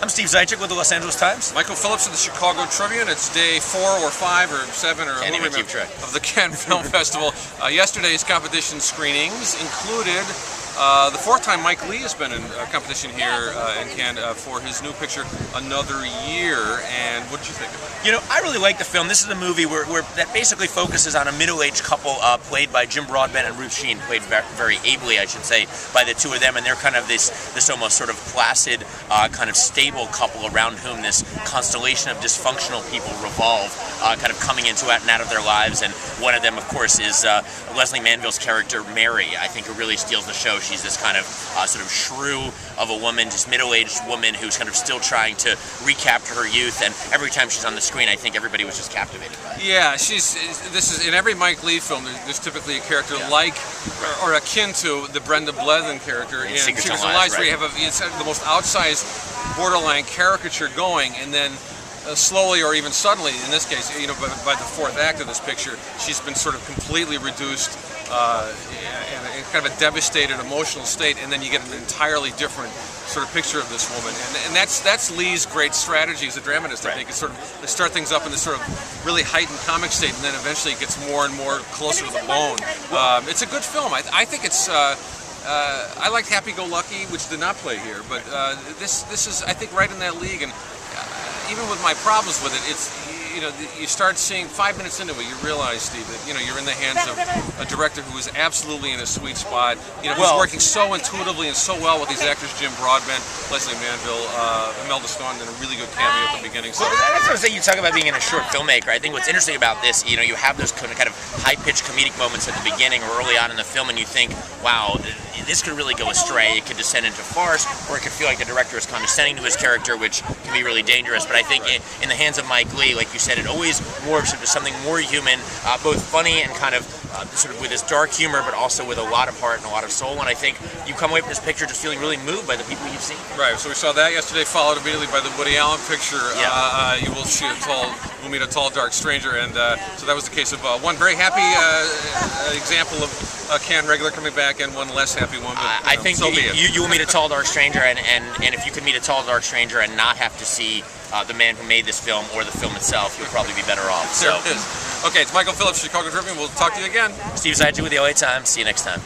I'm Steve Zeitchik with the Los Angeles Times. Michael Phillips of the Chicago Tribune. It's day 4 or 5 or 7 or Can't even keep track of the Cannes Film Festival. Yesterday's competition screenings included the 4th time Mike Leigh has been in competition here in Cannes for his new picture, Another Year. And what did you think of it? You know, I really like the film. This is a movie that basically focuses on a middle-aged couple played by Jim Broadbent and Ruth Sheen, played very ably, I should say, by the two of them. And they're kind of this almost sort of placid, kind of stable couple around whom this constellation of dysfunctional people revolve, kind of coming into and out of their lives. And one of them, of course, is Leslie Manville's character, Mary. I think who really steals the show. She's this kind of sort of shrew of a woman, just middle-aged woman who's kind of still trying to recapture her youth. And every time she's on the screen, I think everybody was just captivated by it. Yeah, this is in every Mike Leigh film. There's typically a character like or akin to the Brenda Blethyn character in Secrets and Lies, where you have it's the most outsized, borderline caricature going, and then slowly or even suddenly, in this case, you know, by the 4th act of this picture, she's been sort of completely reduced in kind of a devastated emotional state, and then you get an entirely different sort of picture of this woman, and that's Leigh's great strategy as a dramatist. I think is sort of they start things up in this sort of really heightened comic state, and then eventually it gets more and more closer to the bone. It's a good film. I think it's. I liked Happy Go Lucky, which did not play here, but this is I think right in that league, and even with my problems with it, it's. You know, you start seeing 5 minutes into it, you realize, Steve, that you know you're in the hands of a director who is absolutely in a sweet spot. You know, who's working so intuitively and so well with these actors: Jim Broadbent, Leslie Manville, Imelda Staunton, and a really good cameo at the beginning. So that's what I'm saying. You talk about being in a short filmmaker. I think what's interesting about this, you know, you have those kind of high-pitched comedic moments at the beginning or early on in the film, and you think, wow, this could really go astray. It could descend into farce, or it could feel like the director is condescending to his character, which can be really dangerous. But I think in the hands of Mike Leigh, like you said, it always morphs into something more human, both funny and kind of sort of with this dark humor, but also with a lot of heart and a lot of soul. And I think you come away from this picture just feeling really moved by the people you've seen. Right. So we saw that yesterday, followed immediately by the Woody Allen picture. You will see we'll meet a tall, dark stranger, and so that was the case of one very happy example of a Cannes regular coming back, and one less happy one. But, I think so you will meet a tall, dark stranger, and if you could meet a tall, dark stranger and not have to see the man who made this film or the film itself, you'll probably be better off. So, there it is. Okay, it's Michael Phillips, Chicago Tribune. We'll talk to you again. Steve Zeitchik with the LA Times. See you next time.